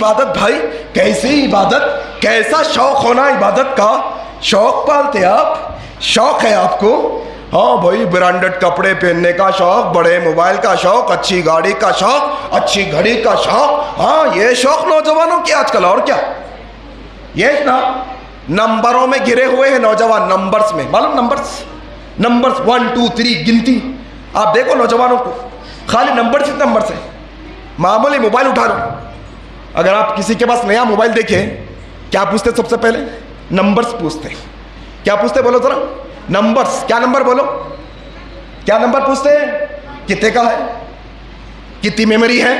عبادت بھائی, کیسی عبادت, کیسا شوق ہونا عبادت کا. شوق پالتے آپ, شوق ہے آپ کو. ہاں بھائی, برانڈڈ کپڑے پہننے کا شوق, بڑے موبائل کا شوق, اچھی گاڑی کا شوق, اچھی گھڑی کا شوق. ہاں یہ شوق نوجوانوں کی آج کل. اور کیا, یہ نا نمبروں میں گرے ہوئے ہیں نوجوان, نمبرز میں. معلوم نمبرز 1 2 3 گنتی. آپ دیکھو نوجوانوں کو, خالی نمبر سے نمبر سے. معمولی موبائل اٹھا لو, اگر آپ کسی کے پاس نیا موبائل دیکھیں, کیا پوچھتے سب سے پہلے؟ نمبرز پوچھتے. کیا پوچھتے بولو ذرا؟ نمبرز. کیا نمبر بولو, کیا نمبر پوچھتے ہیں؟ کتنے کا ہے, کتنی میموری ہے,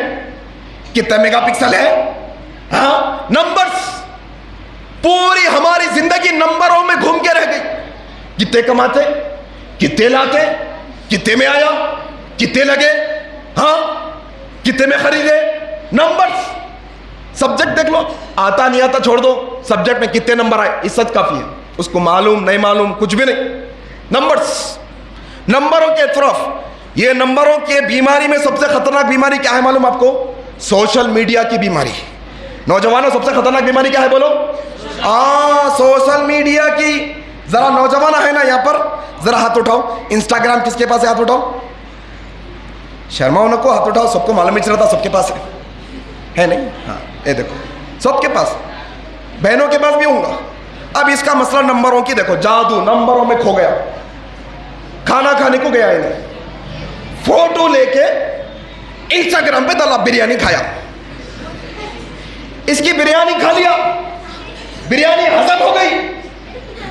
کتنا میگا پکسل ہے. ہاں نمبرز. پوری ہماری زندگی نمبروں میں گھوم کے رہ گئی. کتنے کماتے, کتنے لاتے, کتنے میں آیا, کتنے لگے, ہاں کتنے میں خریدے. نمبرز. سبجیکٹ دیکھ لو, آتا نہیں آتا چھوڑ دو, سبجیکٹ میں کتنے نمبر آئے اس سچ کافی ہے. اس کو معلوم نہیں معلوم کچھ بھی نہیں. نمبرز. نمبروں کے طرف. یہ نمبروں کے بیماری میں سب سے خطرناک بیماری کیا ہے معلوم آپ کو؟ سوشل میڈیا کی بیماری. نوجوانوں سب سے خطرناک بیماری کیا ہے بولو؟ سوشل میڈیا کی. ذرا نوجوان ہے نا یہاں پر, ذرا ہاتھ اٹھاؤ. انسٹاگرام کس کے پاس ہے, ہاتھ اٹھاؤ. شرماؤ نہ کو, ہاتھ اٹھاؤ. سب کو معلوم ہی چلتا سب کے پاس ہے نہیں؟ ہاں یہ دیکھو سب کے پاس, بہنوں کے پاس بھی ہوں گا. اب اس کا مسئلہ نمبروں کی دیکھو, جادو نمبروں میں کھو گیا. کھانا کھانے کو گیا انہیں, فوٹو لے کے انسٹاگرام پہ ڈالا, بریانی کھایا. اس کی بریانی کھا لیا, بریانی ہضم ہو گئی.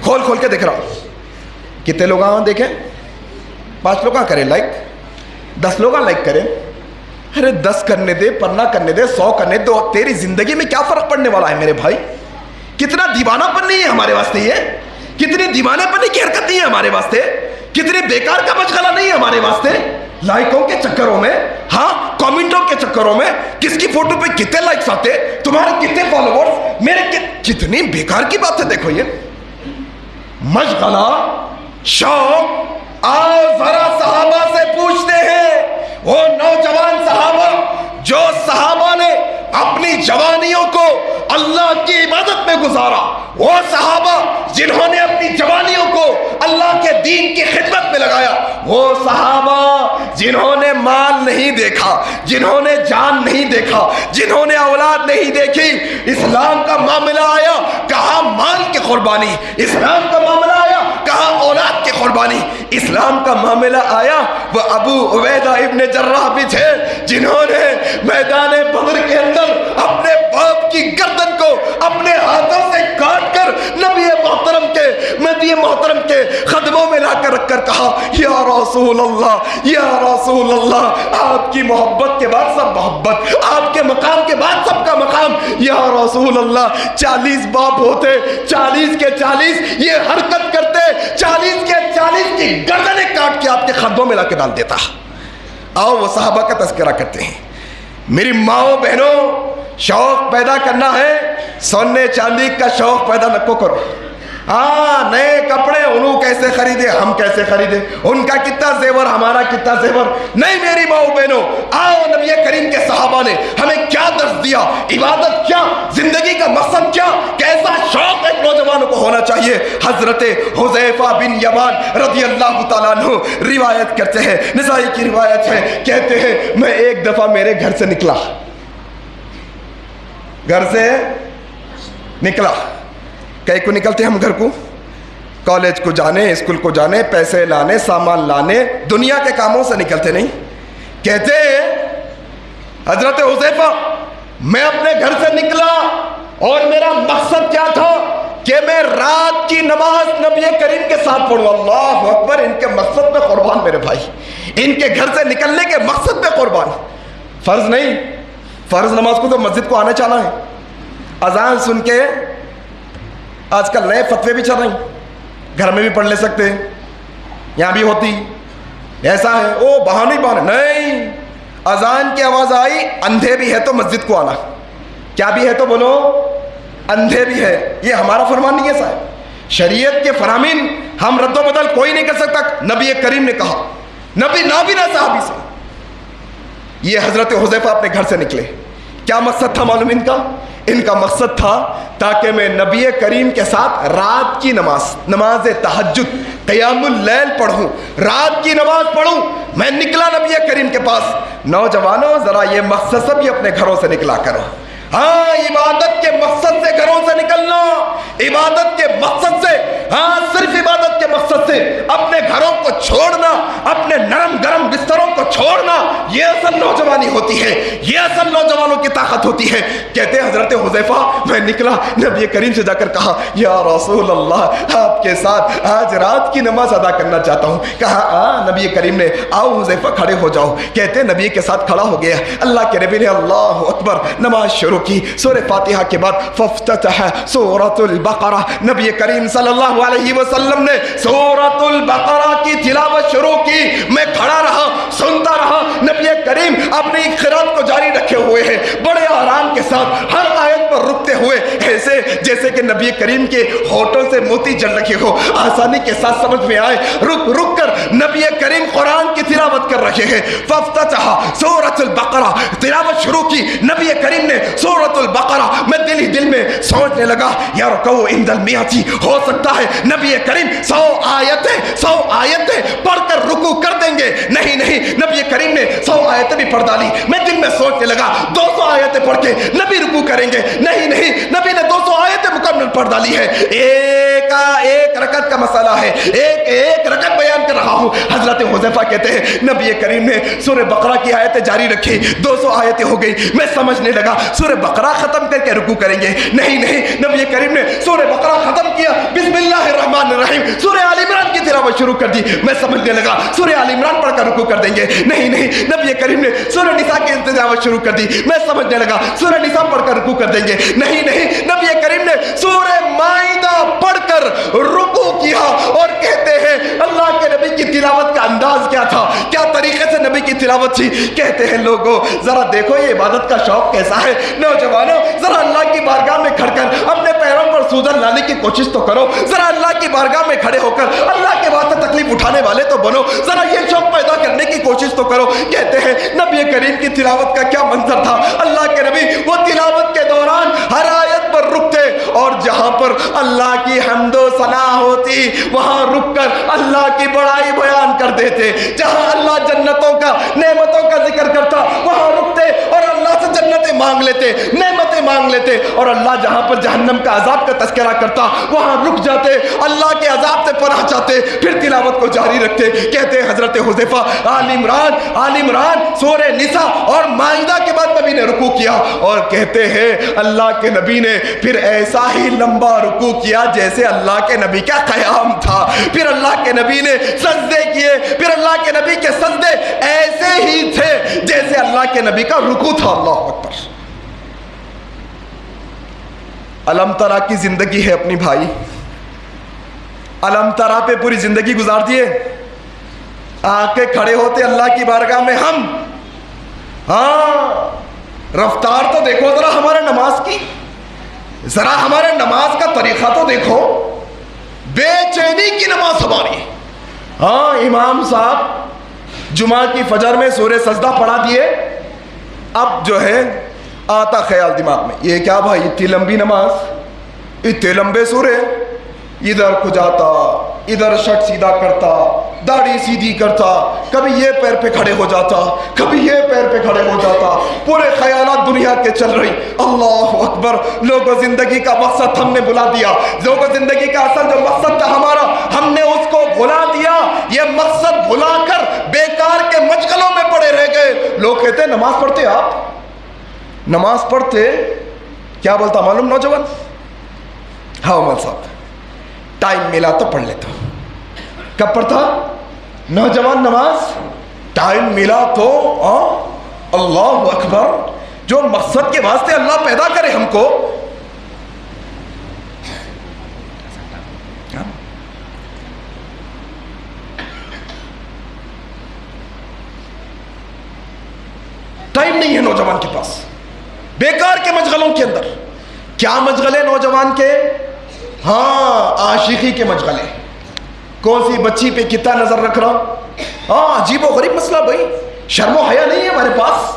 کھول کھول کے دیکھ رہا ہوں کتنے لوگ آؤں دیکھیں. 5 لوگ کریں لائک, 10 لوگ لائک کریں. ارے 10 کرنے دے, 15 کرنے دے, 100 کرنے دے. تیری زندگی میں کیا فرق پڑنے والا ہے میرے بھائی؟ کتنا دیوانہ پن نہیں ہے ہمارے واسطے, یہ کتنی دیوانے پن کی حرکت نہیں ہے ہمارے واسطے, کتنی بیکار کا مشغلہ نہیں ہے ہمارے واسطے. لائکوں کے چکروں میں, ہاں کامنٹوں کے چکروں میں, کس کی فوٹو پہ کتنے لائکس آتے, تمہارے کتنے فالوورز, میرے کتنی بیکار کی بات ہے. دیکھو یہ مشغلہ, شوق. آؤ ذرا صحابہ سے پوچھتے ہیں, وہ نوجوان صحابہ جو صحابہ نے اپنی جوانیوں کو اللہ کی عبادت میں گزارا, وہ صحابہ جنہوں نے اپنی جوانیوں کو اللہ کے دین کی خدمت میں لگایا, وہ صحابہ جنہوں نے مال نہیں دیکھا, جنہوں نے جان نہیں دیکھا, جنہوں نے اولاد نہیں دیکھی. اسلام کا معاملہ آیا کہاں مال کی قربانی, اسلام کا معاملہ آیا کہاں اولاد کی قربانی. اسلام کا معاملہ آیا وہ ابو عبیدہ ابن جراح بھی تھے جنہوں نے میدان بدر کے اندر اپنے باپ کی گردن کو اپنے ہاتھوں سے کاٹ کر نبی محترم کے قدموں میں لا کر رکھ کر کہا, یا رسول اللہ, یا رسول اللہ. آپ کی محبت کے بعد سب محبت, آپ کے مقام کے بعد سب کا مقام. یا رسول اللہ, 40 باپ ہوتے, 40 کے 40 یہ حرکت کرتے, 40 کے 40 کی گردنیں کاٹ کے آپ کے قدموں میں لا کے ڈال دیتا. آؤ وہ صحابہ کا تذکرہ کرتے ہیں. میری ماؤں بہنوں, شوق پیدا کرنا ہے, سونے چاندی کا شوق پیدا نہ کرو. ہاں نئے کپڑے انہوں کیسے خریدے, ہم کیسے خریدے, ان کا کتنا زیور, ہمارا کتنا زیور. نہیں میری ماؤں بہنوں, آؤ نبی کریم کے صحابہ نے ہمیں کیا درس دیا, عبادت کیا, زندگی کا مقصد کیا, کیسا شوق ایک نوجوانوں کو ہونا چاہیے. حضرت حذیفہ بن یمان رضی اللہ تعالیٰ عنہ روایت کرتے ہیں, نسائی کی روایت ہے, کہتے ہیں میں ایک دفعہ میرے گھر سے نکلا, کئی کو نکلتے ہم گھر کو, کالج کو جانے, اسکول کو جانے, پیسے لانے, سامان لانے, دنیا کے کاموں سے نکلتے نہیں. کہتے حضرت حذیفہ میں اپنے گھر سے نکلا اور میرا مقصد کیا تھا کہ میں رات کی نماز نبی کریم کے ساتھ پڑھوں. اللہ اکبر, ان کے مقصد پہ قربان میرے بھائی, ان کے گھر سے نکلنے کے مقصد پہ قربان. فرض نہیں, فرض نماز کو تو مسجد کو آنا چاہنا ہے. اذان سن کے آج کل نئے فتوے بھی چل رہے ہیں, گھر میں بھی پڑھ لے سکتے, یہاں بھی ہوتی, ایسا ہے او بہانے نہیں. اذان کی آواز آئی, اندھے بھی ہے تو مسجد کو آنا, کیا بھی ہے تو بولو, اندھے بھی ہے. یہ ہمارا فرمان نہیں ہے صاحب, شریعت کے فرامین ہم رد و بدل کوئی نہیں کر سکتا. نبی کریم نے کہا, نبی نابینا صحابی سے. یہ حضرت حذیفہ اپنے گھر سے نکلے, کیا مقصد تھا معلوم ان کا؟ ان کا مقصد تھا تاکہ میں نبی کریم کے ساتھ رات کی نماز تہجد قیام اللیل پڑھوں، رات کی نماز پڑھوں۔ میں نکلا نبی کریم کے پاس، نوجوانوں ذرا یہ مقصد سے بھی اپنے گھروں سے نکلا کرو۔ ہاں، عبادت کے مقصد سے گھروں سے نکلنا، عبادت کے مقصد سے، ہاں صرف عبادت کے مقصد سے اپنے گھروں کو چھوڑنا، اپنے نرم گرم بستروں کو چھوڑنا، یہ اصل نوجوانی ہوتی ہے، یہ اصل نوجوانوں کی طاقت ہوتی ہے۔ کہتے ہیں حضرت حذیفہ، میں نکلا نبی کریم سے جا کر کہا یا رسول اللہ، آپ کے ساتھ آج رات کی نماز ادا کرنا چاہتا ہوں۔ کہا نبی کریم نے آؤ حذیفہ کھڑے ہو جاؤ۔ کہتے ہیں نبی کے ساتھ کھڑا ہو گیا، اللہ کے نبی نے اللہ اکبر نماز شروع کی۔ سورہ فاتحہ کے بعد فافتتح سورۃ البقرہ، نبی کریم صلی اللہ علیہ وسلم نے سورۃ البقرہ کی تلاوت شروع کی۔ میں کھڑا رہا، سنتا رہا۔ نبی کریم اپنی قرات کو جاری رکھے ہوئے ہیں، بڑے آرام کے ساتھ ہر آیت پر رکتے ہوئے، ایسے جیسے کہ نبی کریم کے ہونٹوں سے موتی جل رکھے ہو، آسانی کے ساتھ سمجھ میں آئے۔ رک رک کر نبی کریم قرآن کی تلاوت کر رہے ہیں۔ فافتتح سورۃ البقرہ، تلاوت شروع کی نبی کریم نے سورۃ البقرہ۔ میں دل ہی دل میں سوچنے لگا یا رکوع عند المئۃ، ہو سکتا ہے نبی کریم 100 آیتیں پڑھ کر رکوع کر دیں گے۔ نہیں نہیں، نبی کریم نے 100 آیتیں بھی پڑھ ڈالی۔ میں دل میں سوچنے لگا 200 آیتیں پڑھ کے نبی رکوع کریں گے۔ نہیں نہیں، نبی نے 200 آیتیں مکمل پڑھ ڈالی ہے۔ ایک رکعت کا مسئلہ ہے، ایک رکعت بیان کر رہا ہوں۔ حضرت حذیفہ کہتے ہیں نبی کریم نے سورہ بقرہ کی آیتیں جاری رکھی، 200 آیتیں ہو گئی۔ میں سمجھنے لگا سورہ بقرہ ختم کر کے رکوع کریں گے۔ نہیں نہیں، نبی کریم نے سورہ بقرہ ختم کیا، بسم اللہ الرحمن الرحیم، سورہ آل عمران کی تلاوت شروع کر دی۔ میں سمجھنے لگا سورہ آل عمران پڑھ کر رکوع کر دیں گے۔ نہیں نہیں، نبی کریم نے سورہ نساء کی تلاوت شروع کر دی۔ میں سمجھنے لگا سورہ نساء پڑھ کر رکوع کر دیں گے۔ نہیں نہیں، نبی کریم نے سورہ مائدہ پڑھ کر رکوع کیا۔ اور کہتے ہیں اللہ کے نبی کی تلاوت کا انداز کیا تھا، کیا طریقے سے نبی کی تلاوت تھی۔ کہتے ہیں لوگوں ذرا دیکھو یہ عبادت کا شوق کیسا ہے۔ نوجوانوں ذرا اللہ کی بارگاہ میں کھڑ کر اپنے پیروں پر سوجن لانے کی کوشش تو کرو، ذرا اللہ کی بارگاہ میں کھڑے ہو کر اللہ کے واسطے تکلیف اٹھانے والے تو بنو، ذرا یہ شوق پیدا کرنے کی کوشش تو کرو۔ کہتے ہیں نبی کریم کی تلاوت کا کیا منظر تھا۔ اللہ کے نبی وہ تلاوت کے دوران ہر آیت پر رکتے اور جہاں پر اللہ کی حمد و ثنا ہوتی وہاں رک کر اللہ کی بڑائی بیان کر دیتے۔ جہاں اللہ جنتوں کا نعمتوں کا ذکر کرتا وہاں رکتے اور اللہ سے جنتیں مانگ لیتے، نعمتیں مانگ لیتے۔ اور اللہ جہاں پر جہنم کا عذاب کا تذکرہ کرتا وہاں رک جاتے، اللہ کے عذاب سے پناہ چاہتے، پھر تلاوت کو جاری رکھتے۔ کہتے ہیں حضرت حذیفہ آل عمران سورہ نساء اور مائدہ کے بعد نبی نے رکوع کیا۔ اور کہتے ہیں اللہ کے نبی نے پھر ایسا ہی لمبا رکوع کیا جیسے اللہ کے نبی کا قیام تھا۔ پھر اللہ کے نبی نے سجدے کیے، پھر اللہ کے نبی کے سجدے ایسے ہی تھے جیسے اللہ کے نبی کا رکوع تھا۔ اللہ اکبر۔ علم ترا کی زندگی ہے اپنی بھائی، علم ترا پہ پوری زندگی گزار دیے۔ آ کے کھڑے ہوتے اللہ کی بارگاہ میں ہم، ہاں رفتار تو دیکھو ذرا ہمارے نماز کی، ذرا ہمارے نماز کا طریقہ تو دیکھو، بے چینی کی نماز ہماری۔ ہاں امام صاحب جمعہ کی فجر میں سورہ سجدہ پڑھا دیے، اب جو ہے آتا خیال دماغ میں یہ کیا بھائی اتنی لمبی نماز، اتنے لمبے سورے، ادھر کھجاتا ادھر شرٹ سیدھا کرتا، داڑھی سیدھی کرتا، کبھی یہ پیر پہ کھڑے ہو جاتا، کبھی یہ پیر پہ کھڑے ہو جاتا، پورے خیالات دنیا کے چل رہی۔ اللہ اکبر۔ لوگوں زندگی کا مقصد ہم نے بھلا دیا، لوگوں زندگی کا اصل جو مقصد تھا ہمارا ہم نے اس کو بھلا دیا۔ یہ مقصد بھلا کر بیکار کے مشغلوں میں پڑے رہ گئے۔ لوگ کہتے ہیں نماز پڑھتے، آپ نماز پڑھتے، کیا بولتا معلوم نوجوان؟ ہاں عمر صاحب ٹائم ملا تو پڑھ لیتا۔ کب پڑھتا نوجوان نماز؟ ٹائم ملا تو۔ اللہ اکبر۔ جو مقصد کے واسطے اللہ پیدا کرے ہم کو، ٹائم نہیں ہے نوجوان کے پاس، بیکار کے مشغلوں کے اندر۔ کیا مشغلے نوجوان کے؟ ہاں عاشقی کے مشغلے، کون سی بچی پہ کتنا نظر رکھ رہا۔ ہاں عجیب و غریب مسئلہ بھائی، شرم و حیا نہیں ہے ہمارے پاس۔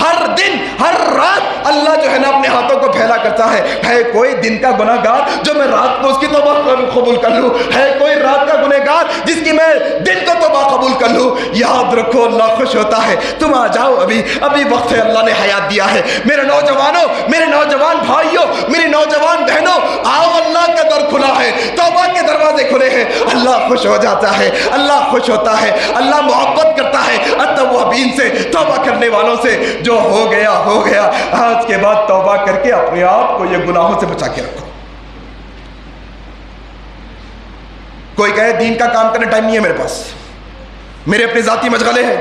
ہر دن ہر رات اللہ جو ہے نا اپنے ہاتھوں کو پھیلا کرتا ہے کوئی دن کا گناہ گار جو میں رات کو اس کی توبہ قبول کر لوں؟ ہے کوئی رات کا گناہ گار جس کی میں دن کو توبہ قبول کر لوں؟ یاد رکھو اللہ خوش ہوتا ہے. تم آ جاؤ، ابھی وقت ہے، اللہ نے حیات دیا ہے. میرے نوجوانوں، میرے نوجوان بھائیوں، میری نوجوان بہنوں، آؤ، اللہ کا در کھلا ہے، توبہ کے دروازے کھلے ہیں. اللہ خوش ہو جاتا ہے، اللہ خوش ہوتا ہے، اللہ محبت کرتا ہے التوابین سے، توبہ کرنے والوں سے. جو ہو گیا ہو گیا، آج کے بعد توبہ کر کے اپنے آپ کو یہ گناہوں سے بچا کے رکھو. کوئی کہے دین کا کام کرنے ٹائم نہیں ہے میرے پاس، میرے اپنے ذاتی مشغلے ہیں،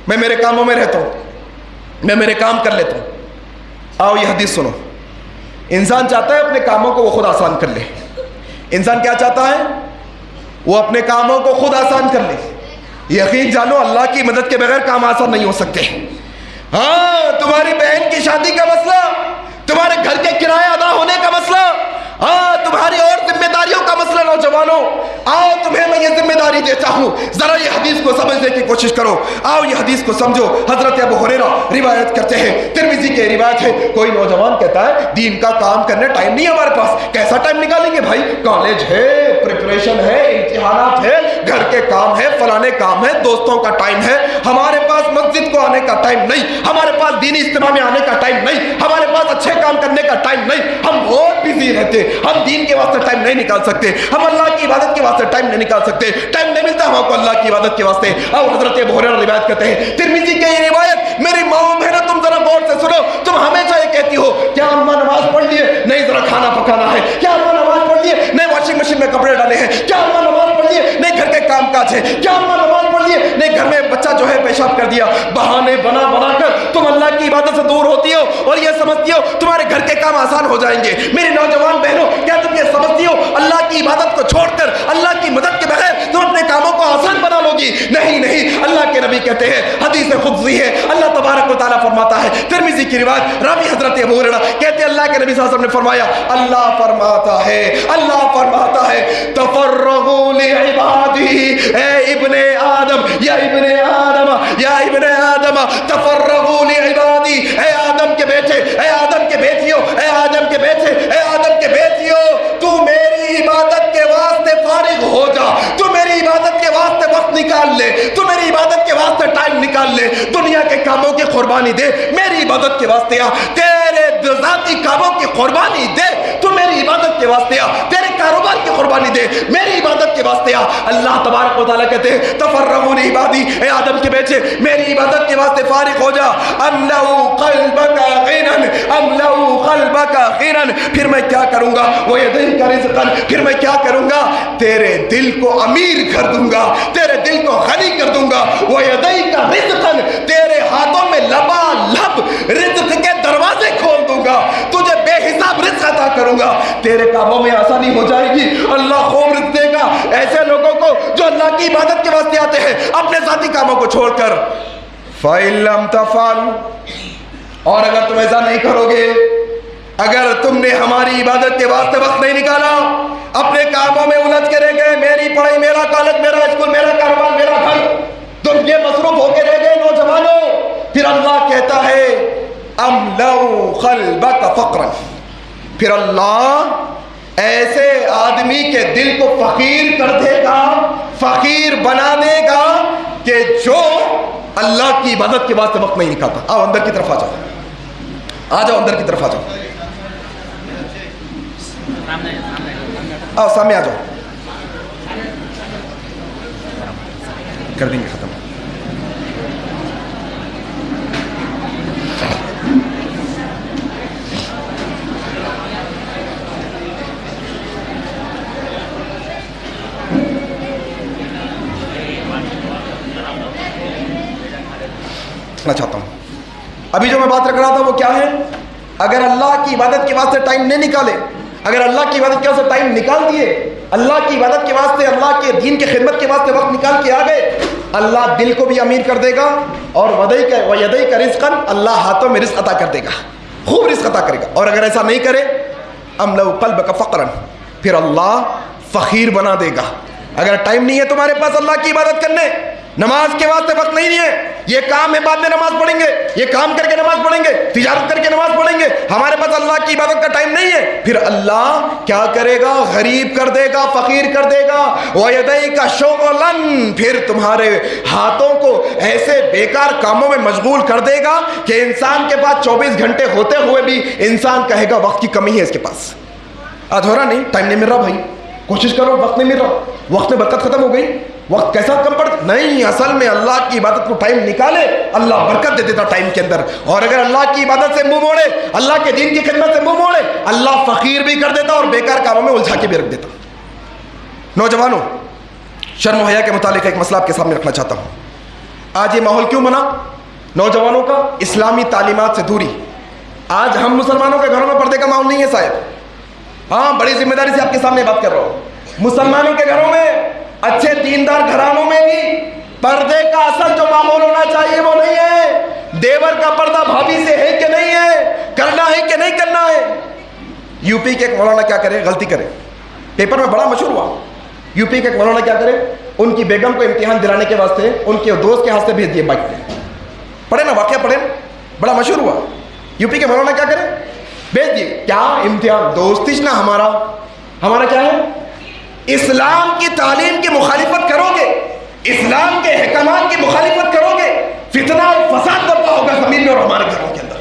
میں میرے کاموں میں رہتا ہوں، میں میرے کام کر لیتا ہوں. آؤ یہ حدیث سنو. انسان چاہتا ہے اپنے کاموں کو وہ خود آسان کر لے. انسان کیا چاہتا ہے؟ وہ اپنے کاموں کو خود آسان کر لے. یقین جانو اللہ کی مدد کے بغیر کام آسان نہیں ہو سکتے. ہاں، تمہاری بہن کی شادی کا مسئلہ، تمہارے گھر کے کرایہ ادا ہونے کا مسئلہ، ہاں تمہاری اور ذمہ داریوں کا مسئلہ. نوجوانوں آؤ، تمہیں میں یہ ذمہ داری دیتا ہوں، ذرا یہ حدیث کو سمجھنے کی کوشش کرو. آؤ یہ حدیث کو سمجھو. حضرت ابو ہریرہ روایت کرتے ہیں، ترمذی کی روایت ہے. کوئی نوجوان کہتا ہے دین کا کام کرنے ٹائم نہیں ہے ہمارے پاس. کیسا ٹائم نکالیں گے بھائی؟ کالج ہے، پریپریشن ہے، امتحانات ہے، گھر کے کام ہے، فلانے کام ہے، دوستوں کا ٹائم ہے. ہمارے پاس مسجد کو آنے کا ٹائم نہیں، ہمارے پاس دینی اجتماع میں آنے کا ٹائم نہیں، ہمارے پاس اچھے کام کرنے کا ٹائم نہیں. ہم بہت بزی رہتے، ہم دین کے واسطے ٹائم نہیں نکال سکتے، ہم اللہ کی عبادت کے واسطے ٹائم نہیں نکال سکتے، ٹائم نہیں ملتا ہم کو اللہ کی عبادت کے واسطے. اور حضرت ابو ہریرہ روایت کرتے ہیں، ترمذی کی یہ روایت، میری ماں بہنوں تم ذرا غور سے سنو. تم ہمیشہ یہ کہتی ہو کیا اماں نماز پڑھ لیے؟ نہیں، ذرا کھانا پکانا ہے. کیا اماں نماز پڑھ لیے؟ نہیں، واشنگ مشین میں کپڑے ڈالے ہیں. کیا اماں نماز پڑھ لیے؟ نہیں، گھر کے کام کاج ہے. کیا اماں نماز پڑھ لیے؟ نہیں، گھر میں بچہ جو ہے پیشاب کر دیا. بہانے بنا بنا کر تم اللہ کی عبادت سے دور ہوتی ہو اور یہ سمجھتی ہو تمہارے گھر کے کام آسان ہو جائیں گے. میری نوجوان بہنوں، کیا تم یہ سمجھتی ہو اللہ کی عبادت کو چھوڑ کر اللہ کی مدد کے بغیر تم اپنے کاموں کو آسان بنا لو گی؟ نہیں نہیں، اللہ کے نبی کہتے ہیں، حدیث قدسی ہے، اللہ تبارک و تعالیٰ فرماتا ہے، ترمذی کی روایت، راوی حضرت ابو ہریرہ کہتے ہیں اللہ کے نبی صلی اللہ علیہ وسلم نے فرمایا، اللہ فرماتا ہے تفرغوا لعبادی، اے ابن آدم یا ابن آدم یا ابن آدم تفرغوا لعبادی، اے آدم کے بیٹے، اے آدم کے بیٹیوں، اے آدم کے بیٹے، اے آدم کے بیٹیوں، تو میری عبادت کے واسطے فارغ ہو جا، تو میری عبادت کے واسطے وقت نکال لے، تو میری عبادت کے واسطے ٹائم نکال لے. دنیا کے کاموں کی قربانی دے، میری عبادت کے واسطے آ. تیرے ذاتی کاموں کی قربانی دے، تو میری عبادت کے واسطے آ. تیرے کاروبار کی قربانی دے، میری عبادت کے واسطے آ. اللہ تبارک و تعالیٰ کہتے ہیں تفرغوا لعبادی، اے آدم کے بیٹے میری عبادت کے واسطے فارغ ہو جا. املؤ قلبک غنى، پھر میں کیا کروں گا؟ وَيَدَيْكَ رِزْقًا، پھر میں کیا کروں گا؟ تیرے دل کو امیر کر دوں گا، تیرے دل کو غنی کر دوں گا. وَيَدَيْكَ رِزْقًا، تیرے ہاتھوں میں لبالب رزق کے دروازے کھول دوں گا، تجھے بے حساب رزق عطا کروں گا، تیرے کاموں میں آسانی ہو جائے گی. اللہ خوب رزق دے گا ایسے لوگوں کو جو اللہ کی عبادت کے واسطے آتے ہیں اپنے ذاتی کاموں کو چھوڑ کر. فَإِن لَمْ تَفْعَلُوا، اور اگر تم ایسا نہیں کرو گے، اگر تم نے ہماری عبادت کے واسطے وقت نہیں نکالا، اپنے کاموں میں الجھ کے رہ گئے، میری پڑھائی، میرا کالج، میرا اسکول، میرا کاروبار، میرا گھر، تم یہ مصروف ہو کے رہ گئے نوجوانوں، پھر اللہ کہتا ہے املؤ قلبک فقرا، پھر اللہ ایسے آدمی کے دل کو فقیر کر دے گا، فقیر بنا دے گا کہ جو اللہ کی عبادت کے واسطے وقت نہیں نکالتا. آؤ اندر کی طرف آ جاؤ، آ جاؤ اندر کی طرف آ جاؤ، آؤ سامنے آ جاؤ، کر دیں گے ختم. چاہتا ہوں ابھی جو میں بات رکھ رہا تھا وہ کیا ہے؟ اگر اللہ کی عبادت کے واسطے ٹائم نہیں نکالے، اگر اللہ کی عبادت کے واسطے ٹائم نکال دیے، اللہ کی عبادت کے واسطے، اللہ کے دین کی خدمت کے واسطے وقت نکال کے آ گئے، اللہ دل کو بھی امیر کر دے گا اور وَيَدَيْكَ رِزْقًا، اللہ ہاتھوں میں رزق عطا کر دے گا، خوب رزق عطا کرے گا. اور اگر ایسا نہیں کرے املؤ قلبک فقرا، پھر اللہ فقیر بنا دے گا. اگر ٹائم نہیں ہے تمہارے پاس اللہ کی عبادت کرنے، نماز کے واسطے وقت نہیں ہے، یہ کام ہے بعد میں نماز پڑھیں گے, یہ کام کر کے نماز پڑھیں گے, تجارت کر کے نماز پڑھیں گے, ہمارے پاس اللہ کی عبادت کا ٹائم نہیں ہے. پھر اللہ کیا کرے گا؟ غریب کر دے گا, فقیر کر دے گا. وَيَدَيْكَ شُغْلًا, پھر تمہارے ہاتھوں کو ایسے بیکار کاموں میں مشغول کر دے گا کہ انسان کے پاس 24 گھنٹے ہوتے ہوئے بھی انسان کہے گا وقت کی کمی ہے اس کے پاس, آج ہو رہا نہیں, ٹائم نہیں مل رہا بھائی, کوشش کرو, وقت نہیں مل رہا, وقت میں برکت ختم ہو گئی, وقت کیسا کم پڑ نہیں. اصل میں اللہ کی عبادت کو ٹائم نکالے, اللہ برکت دے دیتا ٹائم کے اندر. اور اگر اللہ کی عبادت سے منہ موڑے, اللہ کے دین کی خدمت سے منہ موڑے, اللہ فقیر بھی کر دیتا اور بیکار کاموں میں الجھا کے بھی رکھ دیتا. نوجوانوں, شرم و حیا کے متعلق ایک مسئلہ آپ کے سامنے رکھنا چاہتا ہوں. آج یہ ماحول کیوں بنا نوجوانوں کا؟ اسلامی تعلیمات سے دوری. آج ہم مسلمانوں کے گھروں میں پردے کا ماحول نہیں ہے صاحب. ہاں, بڑی ذمہ داری سے آپ کے سامنے بات کر رہا ہوں. مسلمانوں کے گھروں میں, اچھے دیندار گھرانوں میں بھی پردے کا اصل جو ماحول ہونا چاہیے وہ نہیں ہے. دیور کا پردہ بھابھی سے ہے کہ نہیں ہے, کرنا ہے کہ نہیں کرنا ہے. یو پی کے ایک مولانا کیا کرے, غلطی کرے, پیپر میں بڑا مشہور ہوا. یو پی کے ایک مولانا کیا کرے, ان کی بیگم کو امتحان دلانے کے واسطے ان کے دوست کے ہاتھ سے بھیج دیے بائک پہ. پڑھے نا واقعہ, پڑھے, بڑا مشہور ہوا. یو پی کے مولانا کیا کرے, بھیج دیے. کیا امتحان؟ دوستش نا ہمارا کیا ہے, اسلام کی تعلیم کی مخالفت کرو گے, اسلام کے احکامات کی مخالفت کرو گے, فتنہ اور فساد برپا ہوگا زمین میں اور ہمارے گھروں کے اندر.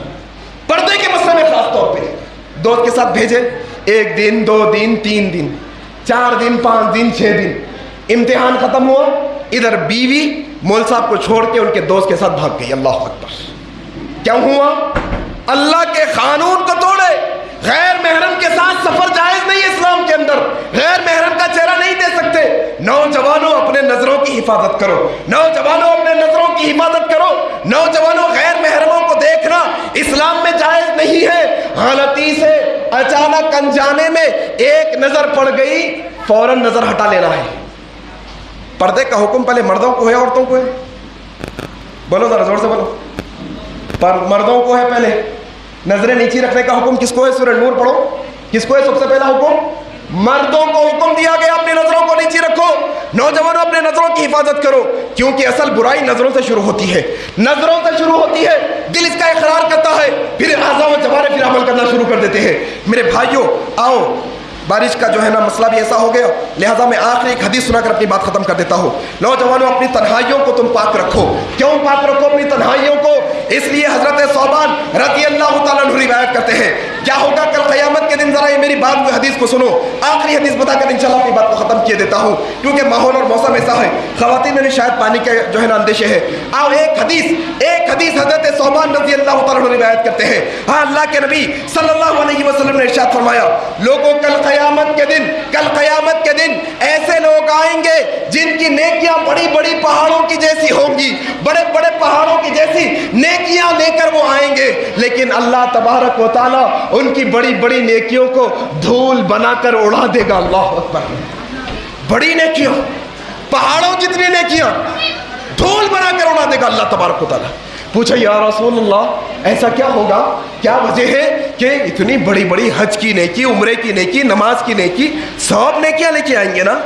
پردے کے مسئلے میں خاص طور پہ دوست کے ساتھ بھیجے, 1 دن 2 دن 3 دن 4 دن 5 دن 6 دن, امتحان ختم ہوا, ادھر بیوی مول صاحب کو چھوڑ کے ان کے دوست کے ساتھ بھاگ گئی. اللہ اکبر. کیوں ہوا؟ اللہ کے قانون کو توڑے. غیر محرم کے ساتھ سفر جائز نہیں ہے اسلام کے اندر, غیر محرم کا چہرہ نہیں دے سکتے. نوجوانوں اپنے نظروں کی حفاظت کرو, نوجوانوں اپنے نظروں کی حفاظت کرو. نوجوانوں غیر محرموں کو دیکھنا اسلام میں جائز نہیں ہے. غلطی سے اچانک انجانے میں ایک نظر پڑ گئی, فوراً نظر ہٹا لینا ہے. پردے کا حکم پہلے مردوں کو ہے عورتوں کو ہے؟ بولو ذرا زور سے بولو. پر مردوں کو ہے پہلے. نظریں نیچی رکھنے کا حکم کس کو ہے؟ سورہ نور پڑھو, کس کو ہے سب سے پہلا حکم؟ مردوں کو حکم دیا گیا اپنی نظروں کو نیچی رکھو. نوجوانوں اپنے نظروں کی حفاظت کرو, کیونکہ اصل برائی نظروں سے شروع ہوتی ہے, نظروں سے شروع ہوتی ہے. دل اس کا اقرار کرتا ہے, پھر اعضاء و جوارح پھر عمل کرنا شروع کر دیتے ہیں. میرے بھائیوں آؤ, بارش کا جو ہے نا مسئلہ بھی ایسا ہو گیا, لہٰذا میں آخری ایک حدیث سنا کر اپنی بات ختم کر دیتا ہوں. نوجوانوں اپنی تنہائیوں کو تم پاک رکھو. کیوں پاک رکھو اپنی تنہائیوں کو؟ اس لیے حضرت ثوبان رضی اللہ تعالیٰ عنہ روایت کرتے ہیں, کیا ہوگا کل قیامت کے دن؟ ذرا یہ میری بات کو حدیث کو سنو, آخری حدیث بتا کر انشاءاللہ اپنی بات کو ختم کیے دیتا ہوں, کیونکہ ماحول اور موسم ایسا ہے. خواتین میں بھی شاید پانی کے جو ہے نا اندیشے ہے. آؤ ایک حدیث حضرت ثوبان رضی اللہ تعالیٰ عنہ روایت کرتے ہیں. ہاں, اللہ کے نبی صلی اللہ علیہ وسلم نے ارشاد فرمایا, لوگوں کل قیامت کے دن ایسے لوگ آئیں گے جن کی نیکیاں بڑی بڑی پہاڑوں کی جیسی ہوں گی, بڑے بڑے پہاڑوں کی جیسی نیکیاں لے کر وہ آئیں گے, لیکن اللہ تبارک و تعالیٰ ان کی بڑی بڑی نیکیوں کو دھول بنا کر اڑا دے گا. اللہ اکبر. بڑی نیکیاں, پہاڑوں جتنی نیکیاں دھول بنا کر اڑا دے گا اللہ تبارک و تعالیٰ. پوچھا یا رسول اللہ ایسا کیا ہوگا, کیا وجہ ہے کہ اتنی بڑی بڑی حج کی نیکی, عمرے کی نیکی, نماز کی نیکی, سب نیکیاں لے کے آئیں گے نا,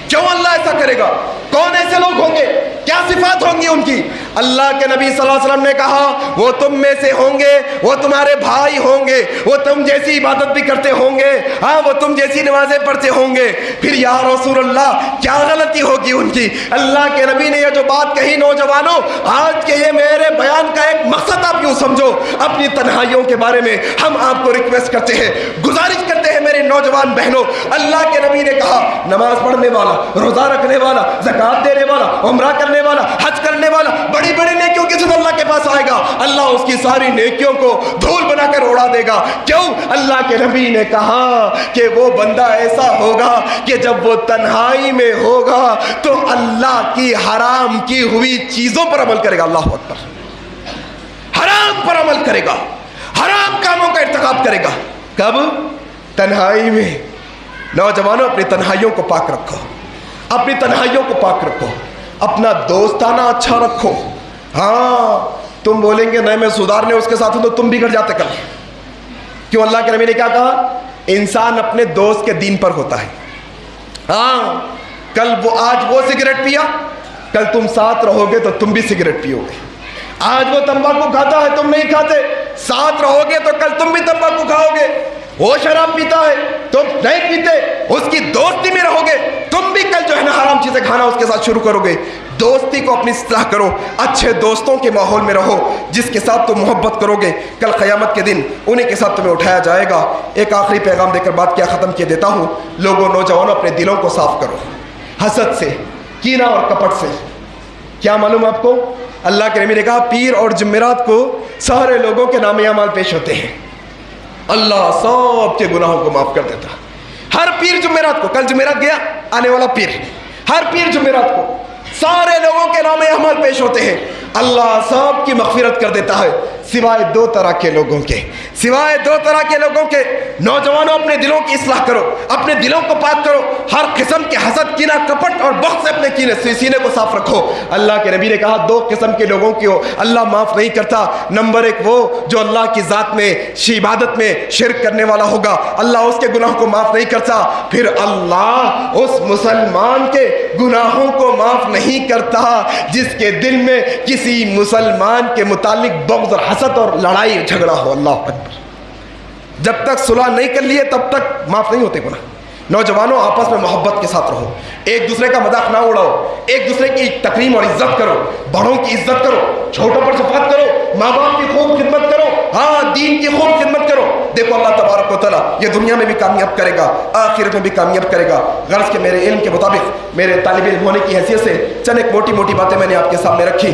کیوں اللہ ایسا کرے گا؟ کون ایسے لوگ ہوں گے, کیا صفات ہوں گی ان کی؟ اللہ کے نبی صلی اللہ علیہ وسلم نے کہا وہ تم میں سے ہوں گے, وہ تمہارے بھائی ہوں گے, وہ تم جیسی عبادت بھی کرتے ہوں گے, ہاں وہ تم جیسی نمازیں پڑھتے ہوں گے. پھر یا رسول اللہ کیا غلطی ہوگی ان کی؟ اللہ کے نبی نے یہ جو بات کہی, نوجوانوں آج کے یہ میرے بیان کا ایک مقصد آپ یوں سمجھو, اپنی تنہائیوں کے بارے میں ہم آپ کو ریکویسٹ کرتے ہیں, گزارش کرتے ہیں میرے نوجوان بہنوں. اللہ کے نبی نے کہا نماز پڑھنے والا, روزہ رکھنے والا, زکات دینے والا, عمرہ کرنے والا, حج کرنے والا بڑی بڑی نیکیوں کے ساتھ اللہ کے پاس آئے گا, اللہ اس کی ساری نیکیوں کو دھول بنا کر اڑا دے گا. کیوں؟ اللہ کے نبی نے کہا کہ وہ بندہ ایسا ہوگا کہ جب وہ تنہائی میں ہوگا تو اللہ کی حرام کی ہوئی چیزوں پر عمل کرے گا. اللہ اکبر. حرام پر عمل کرے گا, حرام کاموں کا ارتکاب کرے گا. کب؟ تنہائی میں. نوجوانوں اپنی تنہائیوں کو پاک رکھو, اپنی تنہائیوں کو پاک رکھو, اپنا دوستانہ اچھا رکھو. ہاں تم بولیں گے نہیں میں سدھارنے اس کے ساتھ ہوں تو تم بگڑ جاتے کل. کیوں؟ اللہ کے نبی نے کیا کہا؟ انسان اپنے دوست کے دین پر ہوتا ہے. ہاں کل وہ, آج وہ سگریٹ پیا, کل تم ساتھ رہو گے تو تم بھی سگریٹ پیو گے. آج وہ تمباکو کھاتا ہے، تم نہیں کھاتے، ساتھ رہو گے تو کل تم بھی تمباکو کھاؤ گے۔ وہ شراب پیتا ہے، تم نہیں پیتے، اس کی دوستی میں رہو گے، تم بھی کل جو ہے نا حرام چیزیں کھانا اس کے ساتھ شروع کرو گے۔ دوستی کو اپنی اصلاح کرو، اچھے دوستوں کے ماحول میں رہو جس کے ساتھ تم محبت کرو گے، کل قیامت کے دن انہیں کے ساتھ تمہیں اٹھایا جائے گا۔ ایک آخری پیغام دے کر بات کیا ختم کیے دیتا ہوں، لوگوں نوجوانوں اپنے دلوں کو صاف کرو حسد سے، کینہ اور کپٹ سے۔ کیا معلوم آپ کو، اللہ کے نبی نے کہا پیر اور جمعرات کو سارے لوگوں کے نام اعمال پیش ہوتے ہیں، اللہ سب کے گناہوں کو معاف کر دیتا۔ ہر پیر جمعرات کو، کل جمعرات گیا آنے والا پیر، ہر پیر جمعرات کو سارے لوگوں کے نام اعمال پیش ہوتے ہیں، اللہ سب کی مغفرت کر دیتا ہے سوائے دو طرح کے لوگوں کے، سوائے دو طرح کے لوگوں کے۔ نوجوانوں اپنے دلوں کی اصلاح کرو، اپنے دلوں کو پاک کرو، ہر قسم کے حسد، کینہ، کپٹ اور بغض سے اپنے سینے کو صاف رکھو۔ اللہ کے نبی نے کہا دو قسم کے لوگوں کو اللہ معاف نہیں کرتا، نمبر ایک وہ جو اللہ کی ذات میں عبادت میں شرک کرنے والا ہوگا، اللہ اس کے گناہوں کو معاف نہیں کرتا، پھر اللہ اس مسلمان کے گناہوں کو معاف نہیں کرتا جس کے دل میں کسی مسلمان کے متعلق بغض اور حسد اور لڑائی جھگڑا ہو۔ اللہ اکبر، جب تک صلح نہیں کر لیے تب تک معاف نہیں ہوتے گناہ۔ نوجوانوں آپس میں محبت کے ساتھ رہو، ایک دوسرے کا مذاق نہ اڑاؤ، ایک دوسرے کی تکریم اور عزت کرو، بڑوں کی عزت کرو، چھوٹوں پر شفقت کرو، ماں باپ کی خوب خدمت کرو، ہاں دین کی خوب خدمت کرو۔ دیکھو اللہ تبارک و تعالیٰ یہ دنیا میں بھی کامیاب کرے گا، آخرت میں بھی کامیاب کرے گا۔ غرض کہ میرے علم کے مطابق، میرے طالب علم ہونے کی حیثیت سے چند ایک موٹی موٹی باتیں میں نے آپ کے سامنے رکھی۔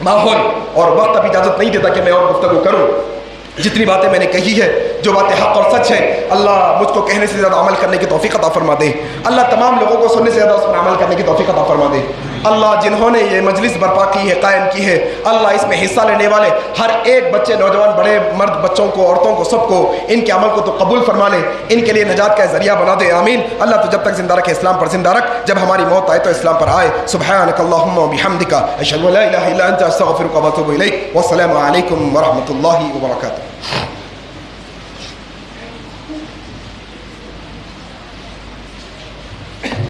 ماحول اور وقت اب اجازت نہیں دیتا کہ میں اور گفتگو کروں، جتنی باتیں میں نے کہی ہے، جو باتیں حق اور سچ ہیں، اللہ مجھ کو کہنے سے زیادہ عمل کرنے کی توفیق عطا فرما دے، اللہ تمام لوگوں کو سننے سے زیادہ اس پر عمل کرنے کی توفیق عطا فرما دے۔ اللہ جنہوں نے یہ مجلس برپا کی ہے، قائم کی ہے، اللہ اس میں حصہ لینے والے ہر ایک بچے، نوجوان، بڑے، مرد، بچوں کو، عورتوں کو، سب کو ان کے عمل کو تو قبول فرما لے، ان کے لیے نجات کا ذریعہ بنا دے، آمین۔ اللہ تو جب تک زندہ رکھے اسلام پر زندہ رکھ، جب ہماری موت آئے تو اسلام پر آئے۔ سبحانک اللہم و بحمدک، اشہد ان لا الہ الا انت، استغفرک و اتوب الیک، والسلام علیکم ورحمۃ اللہ وبرکاتہ۔